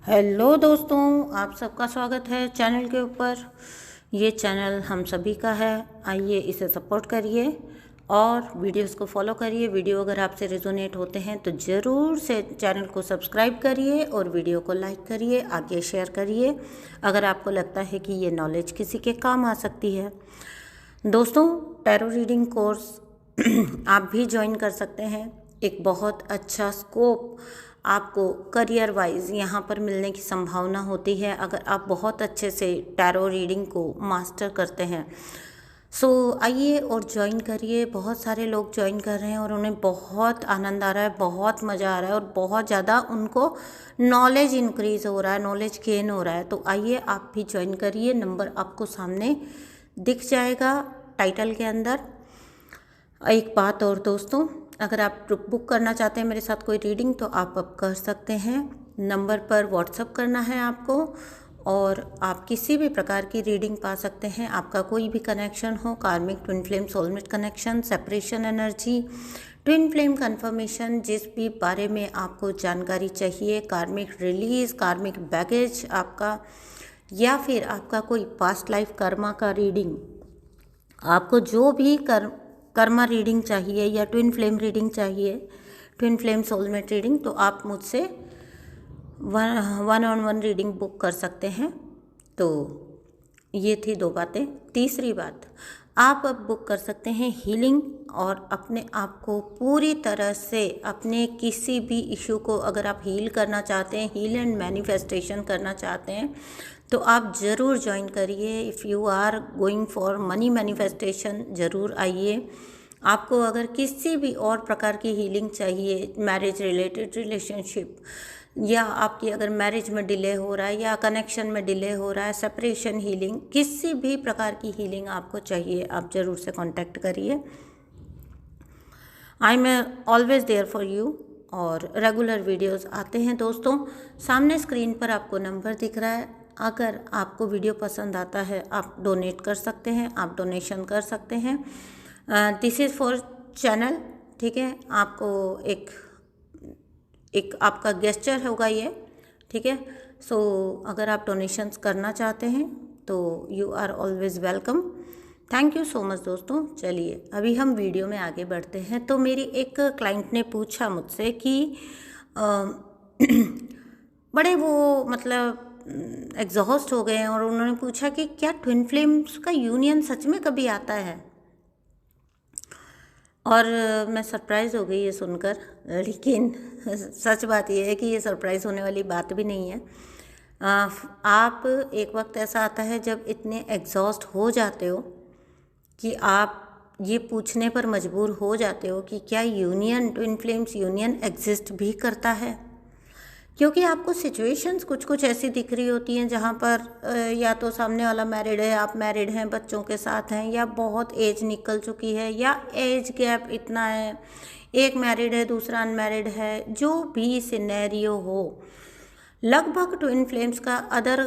Hello दोस्तों, आप सबका स्वागत है चैनल के ऊपर। ये चैनल हम सभी का है। आइए इसे सपोर्ट करिए और वीडियोस को फॉलो करिए। वीडियो अगर आपसे रेजोनेट होते हैं तो ज़रूर से चैनल को सब्सक्राइब करिए और वीडियो को लाइक करिए, आगे शेयर करिए अगर आपको लगता है कि ये नॉलेज किसी के काम आ सकती है। दोस्तों, टैरो रीडिंग कोर्स आप भी ज्वाइन कर सकते हैं। एक बहुत अच्छा स्कोप आपको करियर वाइज यहाँ पर मिलने की संभावना होती है अगर आप बहुत अच्छे से टैरो रीडिंग को मास्टर करते हैं। सो आइए और ज्वाइन करिए। बहुत सारे लोग ज्वाइन कर रहे हैं और उन्हें बहुत आनंद आ रहा है, बहुत मज़ा आ रहा है और बहुत ज़्यादा उनको नॉलेज इंक्रीज़ हो रहा है, नॉलेज गेन हो रहा है। तो आइए आप भी ज्वाइन करिए। नंबर आपको सामने दिख जाएगा टाइटल के अंदर। एक बात और दोस्तों, अगर आप बुक करना चाहते हैं मेरे साथ कोई रीडिंग तो आप अब कर सकते हैं। नंबर पर व्हाट्सअप करना है आपको और आप किसी भी प्रकार की रीडिंग पा सकते हैं। आपका कोई भी कनेक्शन हो, कार्मिक, twin flame, soulmate connection, separation energy, twin flame confirmation, जिस भी बारे में आपको जानकारी चाहिए, कार्मिक रिलीज, कार्मिक बैगेज आपका, या फिर आपका कोई पास्ट लाइफ कर्मा का रीडिंग, आपको जो भी कर्मा रीडिंग चाहिए या ट्विन फ्लेम रीडिंग चाहिए, ट्विन फ्लेम सोलमेट रीडिंग, तो आप मुझसे one on one reading book कर सकते हैं। तो ये थी दो बातें। तीसरी बात, आप अब बुक कर सकते हैं हीलिंग और अपने आप को पूरी तरह से अपने किसी भी इशू को अगर आप हील करना चाहते हैं, हील एंड मैनिफेस्टेशन करना चाहते हैं तो आप ज़रूर ज्वाइन करिए। If you are going for money manifestation, ज़रूर आइए। आपको अगर किसी भी और प्रकार की हीलिंग चाहिए, मैरिज रिलेटेड, रिलेशनशिप, या आपकी अगर मैरिज में डिले हो रहा है या कनेक्शन में डिले हो रहा है, सेपरेशन हीलिंग, किसी भी प्रकार की हीलिंग आपको चाहिए, आप ज़रूर से कांटेक्ट करिए। I am always there for you. और रेगुलर वीडियोस आते हैं दोस्तों। सामने स्क्रीन पर आपको नंबर दिख रहा है। अगर आपको वीडियो पसंद आता है आप डोनेट कर सकते हैं, आप डोनेशन कर सकते हैं। दिस इज़ फॉर चैनल, ठीक है। आपको एक आपका गेस्चर होगा ये, ठीक है। सो अगर आप डोनेशंस करना चाहते हैं तो you are always welcome. Thank you so much दोस्तों। चलिए अभी हम वीडियो में आगे बढ़ते हैं। तो मेरी एक क्लाइंट ने पूछा मुझसे कि बड़े वो मतलब एग्जॉस्ट हो गए हैं और उन्होंने पूछा कि क्या ट्विन फ्लेम्स का यूनियन सच में कभी आता है। और मैं सरप्राइज़ हो गई ये सुनकर, लेकिन सच बात यह है कि ये सरप्राइज़ होने वाली बात भी नहीं है। आप एक वक्त ऐसा आता है जब इतने एग्जॉस्ट हो जाते हो कि आप ये पूछने पर मजबूर हो जाते हो कि क्या union, twin flames union exist भी करता है। क्योंकि आपको सिचुएशंस कुछ कुछ ऐसी दिख रही होती हैं जहाँ पर या तो सामने वाला मैरिड है, आप मैरिड हैं, बच्चों के साथ हैं, या बहुत एज निकल चुकी है, या एज गैप इतना है, एक मैरिड है दूसरा अनमैरिड है, जो भी सिनेरियो हो, लगभग ट्विन फ्लेम्स का अदर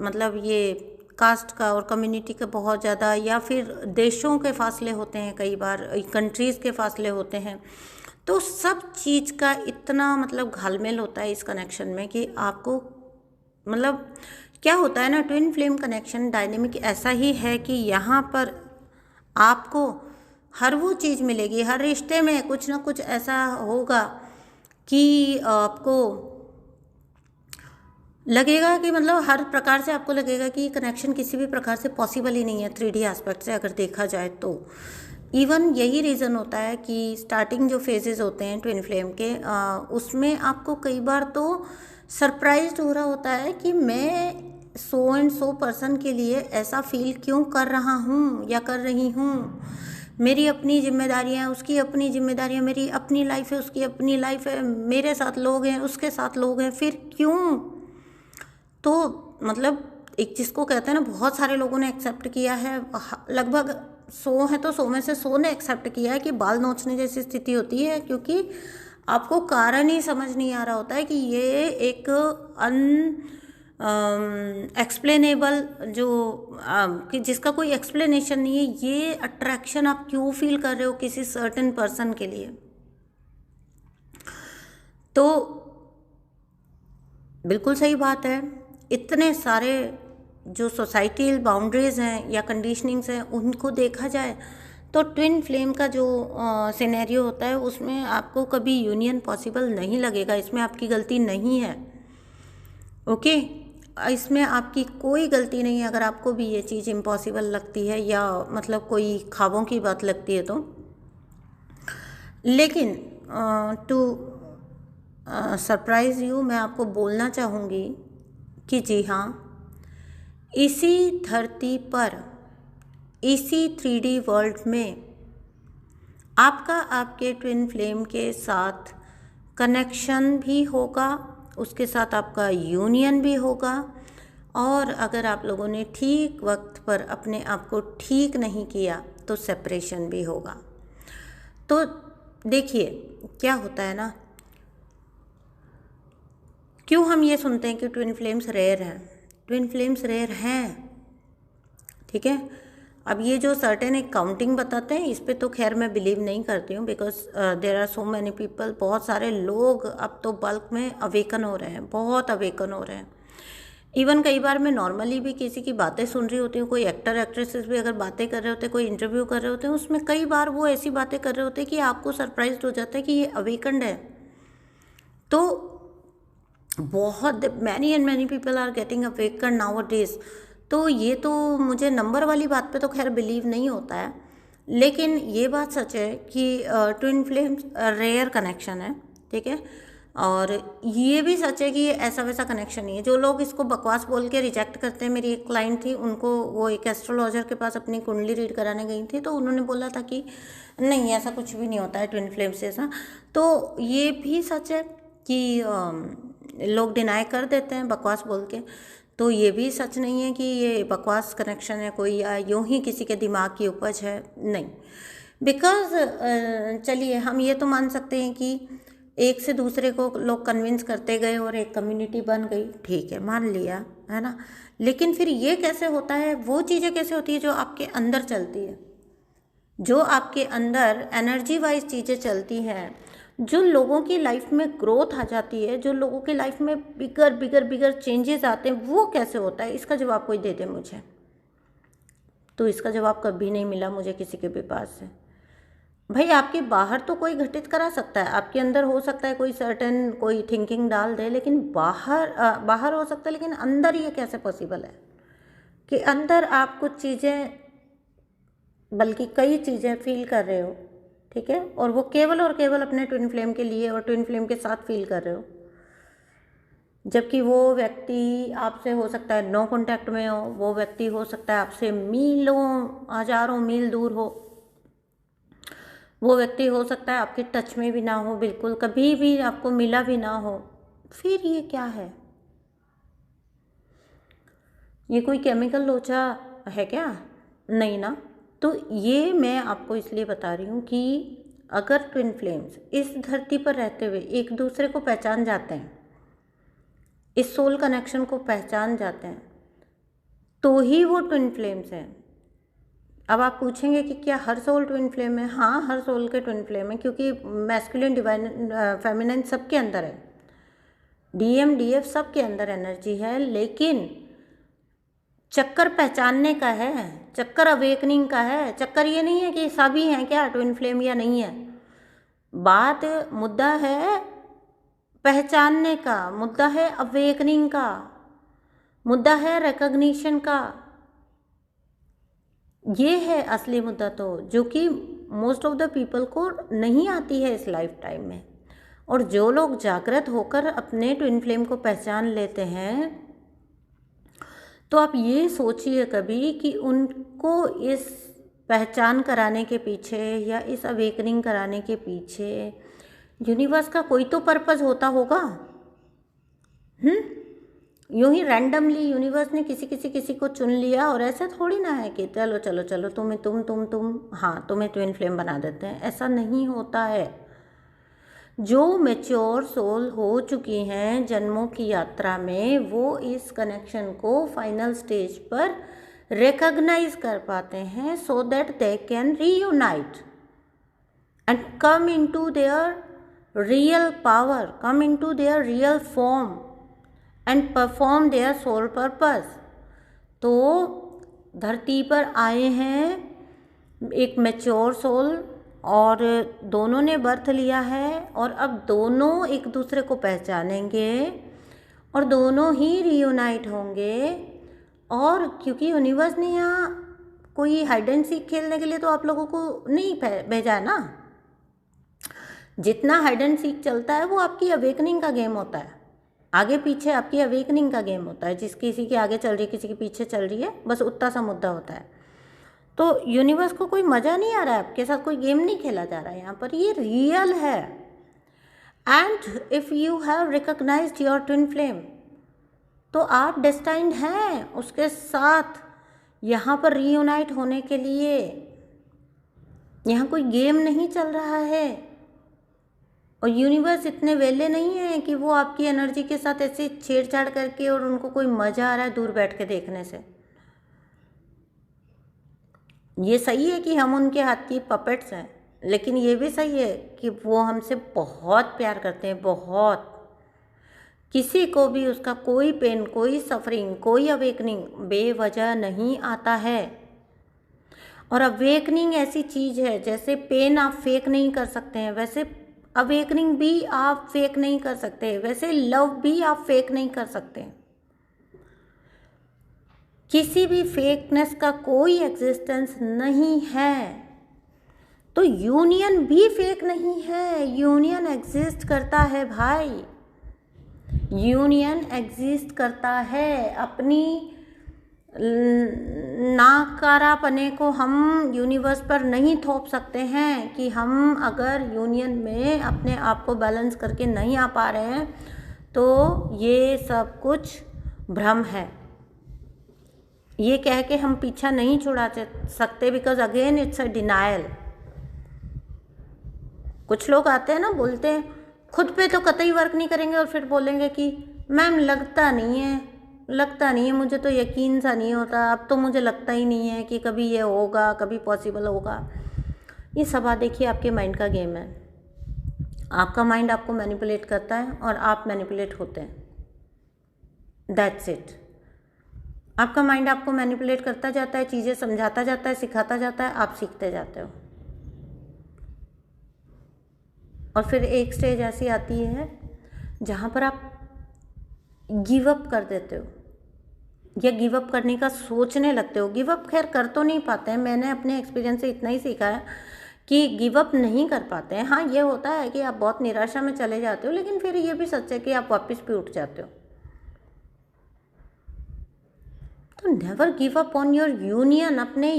मतलब ये कास्ट का और कम्युनिटी का बहुत ज़्यादा, या फिर देशों के फासले होते हैं, कई बार कंट्रीज़ के फासले होते हैं। तो सब चीज़ का इतना मतलब घालमेल होता है इस कनेक्शन में कि आपको मतलब क्या होता है ना, ट्विन फ्लेम कनेक्शन डायनेमिक ऐसा ही है कि यहाँ पर आपको हर वो चीज़ मिलेगी, हर रिश्ते में कुछ ना कुछ ऐसा होगा कि आपको लगेगा कि मतलब हर प्रकार से आपको लगेगा कि कनेक्शन किसी भी प्रकार से पॉसिबल ही नहीं है 3D एस्पेक्ट से अगर देखा जाए तो। इवन यही रीज़न होता है कि स्टार्टिंग जो फेजेस होते हैं ट्विन फ्लेम के, उसमें आपको कई बार तो सरप्राइज्ड हो रहा होता है कि मैं सो एंड सो पर्सन के लिए ऐसा फील क्यों कर रहा हूँ या कर रही हूँ। मेरी अपनी जिम्मेदारियाँ, उसकी अपनी जिम्मेदारियाँ, मेरी अपनी लाइफ है, उसकी अपनी लाइफ है, मेरे साथ लोग हैं, उसके साथ लोग हैं, फिर क्यों। तो मतलब एक जिसको कहते हैं ना, बहुत सारे लोगों ने एक्सेप्ट किया है, लगभग 100 है तो 100 में से 100 ने एक्सेप्ट किया है कि बाल नोचने जैसी स्थिति होती है, क्योंकि आपको कारण ही समझ नहीं आ रहा होता है कि ये एक एक्सप्लेनेबल जो कि जिसका कोई एक्सप्लेनेशन नहीं है, ये अट्रैक्शन आप क्यों फील कर रहे हो किसी सर्टेन पर्सन के लिए। तो बिल्कुल सही बात है। इतने सारे जो सोसाइटल बाउंड्रीज हैं या कंडीशनिंग्स हैं उनको देखा जाए तो ट्विन फ्लेम का जो सिनेरियो होता है उसमें आपको कभी यूनियन पॉसिबल नहीं लगेगा। इसमें आपकी गलती नहीं है। ओके, इसमें आपकी कोई गलती नहीं है अगर आपको भी ये चीज़ इम्पॉसिबल लगती है या मतलब कोई ख्वाबों की बात लगती है तो। लेकिन टू सरप्राइज़ यू मैं आपको बोलना चाहूँगी कि जी हाँ, इसी धरती पर, इसी 3D वर्ल्ड में आपका आपके ट्विन फ्लेम के साथ कनेक्शन भी होगा, उसके साथ आपका यूनियन भी होगा। और अगर आप लोगों ने ठीक वक्त पर अपने आप को ठीक नहीं किया तो सेपरेशन भी होगा। तो देखिए क्या होता है ना, क्यों हम ये सुनते हैं कि ट्विन फ्लेम्स रेयर हैं। ट्विन फ्लेम्स रेयर हैं, ठीक है। अब ये जो सर्टेन एक काउंटिंग बताते हैं इस पे तो खैर मैं बिलीव नहीं करती हूँ, because there are so many people, बहुत सारे लोग अब तो बल्क में अवेकन हो रहे हैं, बहुत अवेकन हो रहे हैं। इवन कई बार मैं नॉर्मली भी किसी की बातें सुन रही होती हूँ, कोई एक्टर एक्ट्रेसेस भी अगर बातें कर रहे होते हैं, कोई इंटरव्यू कर रहे होते हैं, उसमें कई बार वो ऐसी बातें कर रहे होते हैं कि आपको सरप्राइज हो जाता है कि ये अवेकन्ड है। तो बहुत many and many people are getting awakened nowadays. तो ये तो मुझे नंबर वाली बात पे तो खैर बिलीव नहीं होता है, लेकिन ये बात सच है कि ट्विन फ्लेम्स रेयर कनेक्शन है, ठीक है। और ये भी सच है कि ये ऐसा वैसा कनेक्शन नहीं है। जो लोग इसको बकवास बोल के रिजेक्ट करते हैं, मेरी एक क्लाइंट थी, उनको वो एक एस्ट्रोलॉजर के पास अपनी कुंडली रीड कराने गई थी, तो उन्होंने बोला था कि नहीं ऐसा कुछ भी नहीं होता है ट्विन फ्लेम्स जैसा। तो ये भी सच है कि लोग डिनाई कर देते हैं बकवास बोल के। तो ये भी सच नहीं है कि ये बकवास कनेक्शन है कोई, या यूं ही किसी के दिमाग की उपज है, नहीं। बिकॉज चलिए हम ये तो मान सकते हैं कि एक से दूसरे को लोग कन्विंस करते गए और एक कम्युनिटी बन गई, ठीक है, मान लिया, है ना। लेकिन फिर ये कैसे होता है, वो चीज़ें कैसे होती है जो आपके अंदर चलती है, जो आपके अंदर एनर्जी वाइज चीज़ें चलती हैं, जो लोगों की लाइफ में ग्रोथ आ जाती है, जो लोगों की लाइफ में बिगर बिगर बिगर चेंजेस आते हैं, वो कैसे होता है, इसका जवाब कोई दे दे मुझे। तो इसका जवाब कभी नहीं मिला मुझे किसी के भी पास से। भाई आपके बाहर तो कोई घटित करा सकता है, आपके अंदर हो सकता है कोई सर्टेन कोई थिंकिंग डाल दे, लेकिन बाहर हो सकता है, लेकिन अंदर ये कैसे पॉसिबल है कि अंदर आप कुछ चीज़ें, बल्कि कई चीज़ें फील कर रहे हो, ठीक है, और वो केवल और केवल अपने ट्विन फ्लेम के लिए और ट्विन फ्लेम के साथ फील कर रहे हो, जबकि वो व्यक्ति आपसे हो सकता है नो कांटेक्ट में हो, वो व्यक्ति हो सकता है आपसे मीलों हजारों मील दूर हो, वो व्यक्ति हो सकता है आपके टच में भी ना हो, बिल्कुल कभी भी आपको मिला भी ना हो। फिर ये क्या है, ये कोई केमिकल लोचा है क्या? नहीं ना। तो ये मैं आपको इसलिए बता रही हूँ कि अगर ट्विन फ्लेम्स इस धरती पर रहते हुए एक दूसरे को पहचान जाते हैं, इस सोल कनेक्शन को पहचान जाते हैं, तो ही वो ट्विन फ्लेम्स हैं। अब आप पूछेंगे कि क्या हर सोल ट्विन फ्लेम है? हाँ, हर सोल के ट्विन फ्लेम है, क्योंकि मैस्कुलिन डिवाइन फेमिनाइन सबके अंदर है, डीएम डीएफ सबके अंदर एनर्जी है, लेकिन चक्कर पहचानने का है, चक्कर अवेकनिंग का है। चक्कर ये नहीं है कि सभी हैं क्या ट्विन फ्लेम या नहीं है। बात मुद्दा है पहचानने का, मुद्दा है अवेकनिंग का, मुद्दा है रिकॉग्निशन का। ये है असली मुद्दा, तो जो कि मोस्ट ऑफ द पीपल को नहीं आती है इस लाइफ टाइम में। और जो लोग जागृत होकर अपने ट्विन फ्लेम को पहचान लेते हैं, तो आप ये सोचिए कभी कि उनको इस पहचान कराने के पीछे या इस अवेकनिंग कराने के पीछे यूनिवर्स का कोई तो पर्पस होता होगा। यूं ही रैंडमली यूनिवर्स ने किसी को चुन लिया, और ऐसा थोड़ी ना है कि चलो चलो चलो तुम हाँ तुम्हें ट्विन फ्लेम बना देते हैं, ऐसा नहीं होता है। जो मैच्योर सोल हो चुकी हैं जन्मों की यात्रा में, वो इस कनेक्शन को फाइनल स्टेज पर रिकॉग्नाइज कर पाते हैं, so that they can reunite and come into their real power, come into their real form, and perform their soul purpose. तो धरती पर आए हैं एक मैच्योर सोल और दोनों ने बर्थ लिया है, और अब दोनों एक दूसरे को पहचानेंगे और दोनों ही रियूनाइट होंगे। और क्योंकि यूनिवर्स ने यहाँ कोई हाइड एंड सीक खेलने के लिए तो आप लोगों को नहीं भेजा है ना। जितना हाइड एंड सीक चलता है वो आपकी अवेकनिंग का गेम होता है, आगे पीछे आपकी अवेकनिंग का गेम होता है, जिस किसी के आगे चल रही है किसी के पीछे चल रही है, बस उतना सा मुद्दा होता है। तो यूनिवर्स को कोई मज़ा नहीं आ रहा है, आपके साथ कोई गेम नहीं खेला जा रहा है यहाँ पर, ये रियल है। And if you have recognised your twin flame, तो आप डेस्टाइन्ड हैं उसके साथ यहाँ पर रीयूनाइट होने के लिए। यहाँ कोई गेम नहीं चल रहा है, और यूनिवर्स इतने वेले नहीं है कि वो आपकी एनर्जी के साथ ऐसे छेड़छाड़ करके और उनको कोई मज़ा आ रहा है दूर बैठ के देखने से। ये सही है कि हम उनके हाथ की पपेट्स हैं, लेकिन ये भी सही है कि वो हमसे बहुत प्यार करते हैं, बहुत। किसी को भी उसका कोई पेन, कोई सफरिंग, कोई अवेकनिंग बेवजह नहीं आता है। और अवेकनिंग ऐसी चीज़ है, जैसे पेन आप फेक नहीं कर सकते हैं, वैसे अवेकनिंग भी आप फेक नहीं कर सकते, वैसे लव भी आप फेक नहीं कर सकते। किसी भी फेकनेस का कोई एग्जिस्टेंस नहीं है। तो यूनियन भी फेक नहीं है, यूनियन एग्जिस्ट करता है भाई, यूनियन एग्जिस्ट करता है। अपनी नाकारापने को हम यूनिवर्स पर नहीं थोप सकते हैं कि हम अगर यूनियन में अपने आप को बैलेंस करके नहीं आ पा रहे हैं तो ये सब कुछ भ्रम है। ये कह के हम पीछा नहीं छुड़ा सकते, because again it's a denial. कुछ लोग आते हैं ना, बोलते हैं खुद पे तो कतई वर्क नहीं करेंगे और फिर बोलेंगे कि मैम लगता नहीं है, मुझे तो यकीन सा नहीं होता, अब तो मुझे लगता ही नहीं है कि कभी ये होगा, कभी पॉसिबल होगा। ये सब देखिए आपके माइंड का गेम है। आपका माइंड आपको मैनिपुलेट करता है और आप मैनिपुलेट होते हैं, दैट्स इट। आपका माइंड आपको मैनिपुलेट करता जाता है, चीज़ें समझाता जाता है, सिखाता जाता है, आप सीखते जाते हो। और फिर एक स्टेज ऐसी आती है जहाँ पर आप गिव अप कर देते हो या गिव अप करने का सोचने लगते हो। गिव अप खैर कर तो नहीं पाते हैं, मैंने अपने एक्सपीरियंस से इतना ही सीखा है कि गिव अप नहीं कर पाते हैं। हाँ, ये होता है कि आप बहुत निराशा में चले जाते हो, लेकिन फिर ये भी सच है कि आप वापस भी उठ जाते हो। तो never give up on your union, अपने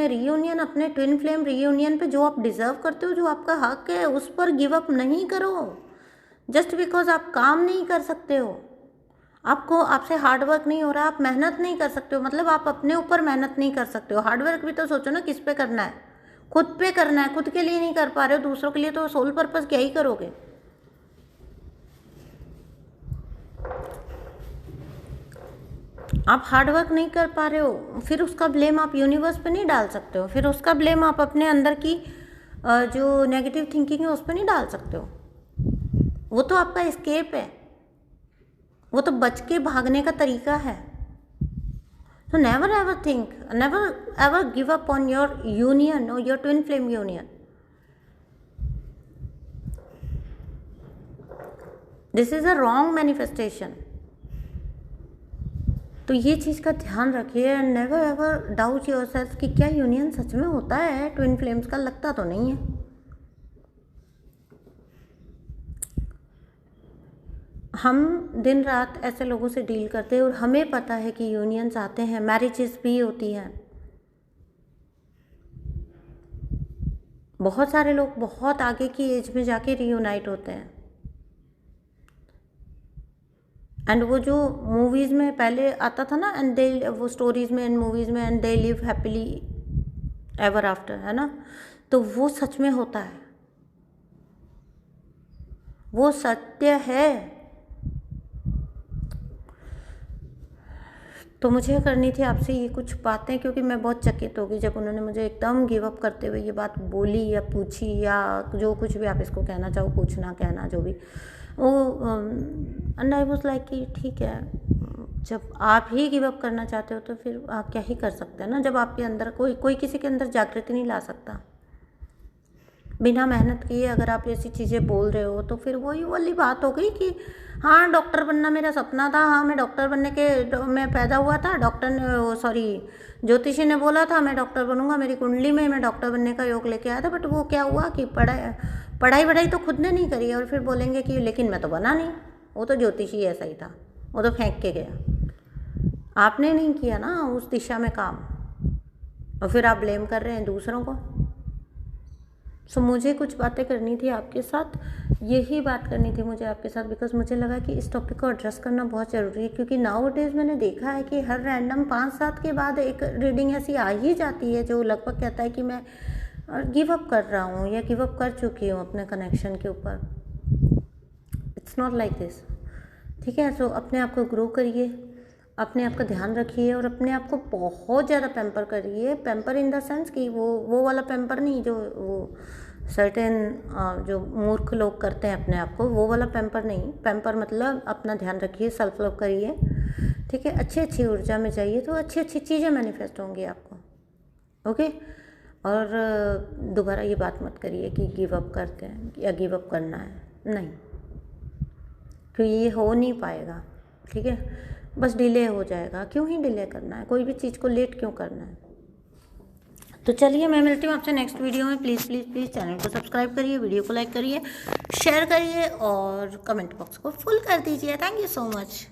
रीयूनियन, अपने ट्विन फ्लेम रीयूनियन पे जो आप डिज़र्व करते हो, जो आपका हक है, उस पर गिव अप नहीं करो जस्ट बिकॉज आप काम नहीं कर सकते हो, आपसे हार्ड वर्क नहीं हो रहा, आप मेहनत नहीं कर सकते हो, मतलब आप अपने ऊपर मेहनत नहीं कर सकते हो। हार्ड वर्क भी तो सोचो ना, किस पे करना है, खुद पे करना है। खुद के लिए नहीं कर पा रहे हो, दूसरों के लिए तो सोल पर्पस क्या ही करोगे। आप हार्ड वर्क नहीं कर पा रहे हो, फिर उसका ब्लेम आप यूनिवर्स पे नहीं डाल सकते हो, फिर उसका ब्लेम आप अपने अंदर की जो नेगेटिव थिंकिंग है उस पर नहीं डाल सकते हो। वो तो आपका एस्केप है, वो तो बच के भागने का तरीका है। तो never ever give up on your union और your twin flame union. This is a wrong manifestation. तो ये चीज़ का ध्यान रखिए। नेवर एवर डाउट योरसेल्फ कि क्या यूनियन सच में होता है ट्विन फ्लेम्स का, लगता तो नहीं है। हम दिन रात ऐसे लोगों से डील करते हैं और हमें पता है कि यूनियंस आते हैं, मैरिजेस भी होती हैं। बहुत सारे लोग बहुत आगे की एज में जाके रीयूनाइट होते हैं। एंड वो जो मूवीज़ में पहले आता था ना, एंड दे, वो स्टोरीज़ में एंड मूवीज़ में, and they live happily ever after, है ना, तो वो सच में होता है, वो सत्य है। तो मुझे करनी थी आपसे ये कुछ बातें, क्योंकि मैं बहुत चकित हो गई जब उन्होंने मुझे एकदम गिव अप करते हुए ये बात बोली या पूछी, या जो कुछ भी आप इसको कहना चाहो, पूछना, कहना, जो भी। वो एंड आई वाज लाइक कि ठीक है, जब आप ही गिव अप करना चाहते हो तो फिर आप क्या ही कर सकते हैं ना। जब आपके अंदर कोई किसी के अंदर जागृति नहीं ला सकता बिना मेहनत किए। अगर आप ऐसी चीज़ें बोल रहे हो तो फिर वही वाली बात हो गई कि हाँ डॉक्टर बनना मेरा सपना था, हाँ मैं डॉक्टर बनने के मैं पैदा हुआ था, डॉक्टर ने सॉरी ज्योतिषी ने बोला था मैं डॉक्टर बनूंगा, मेरी कुंडली में मैं डॉक्टर बनने का योग लेके आया था। बट वो क्या हुआ कि पढ़ाई तो खुद ने नहीं करी और फिर बोलेंगे कि लेकिन मैं तो बना नहीं, वो तो ज्योतिषी ऐसा ही था, वो तो फेंक के गया। आपने नहीं किया ना उस दिशा में काम, और फिर आप ब्लेम कर रहे हैं दूसरों को। सो मुझे कुछ बातें करनी थी आपके साथ, यही बात करनी थी मुझे आपके साथ, बिकॉज मुझे लगा कि इस टॉपिक को एड्रेस करना बहुत ज़रूरी है। क्योंकि नाउ डेज मैंने देखा है कि हर रैंडम 5-7 के बाद एक रीडिंग ऐसी आ ही जाती है जो लगभग कहता है कि मैं गिव अप कर रहा हूँ या गिव अप कर चुकी हूँ अपने कनेक्शन के ऊपर। इट्स नॉट लाइक दिस, ठीक है। सो अपने आप को ग्रो करिए, अपने आप का ध्यान रखिए और अपने आप को बहुत ज़्यादा पैम्पर करिए। पैम्पर इन द सेंस कि वो वाला पैम्पर नहीं जो वो सर्टेन जो मूर्ख लोग करते हैं अपने आप को, वो वाला पैम्पर नहीं। पैम्पर मतलब अपना ध्यान रखिए, सेल्फ लव करिए, ठीक है। अच्छी ऊर्जा में जाइए तो अच्छी चीज़ें मैनिफेस्ट होंगी आपको, ओके। और दोबारा ये बात मत करिए कि गिव अप करते हैं या गिव अप करना है, नहीं, क्योंकि ये हो नहीं पाएगा, ठीक है। बस डिले हो जाएगा। क्यों ही डिले करना है, कोई भी चीज़ को लेट क्यों करना है। तो चलिए मैं मिलती हूँ आपसे नेक्स्ट वीडियो में। प्लीज़ चैनल को सब्सक्राइब करिए, वीडियो को लाइक करिए, शेयर करिए और कमेंट बॉक्स को फुल कर दीजिए। Thank you so much.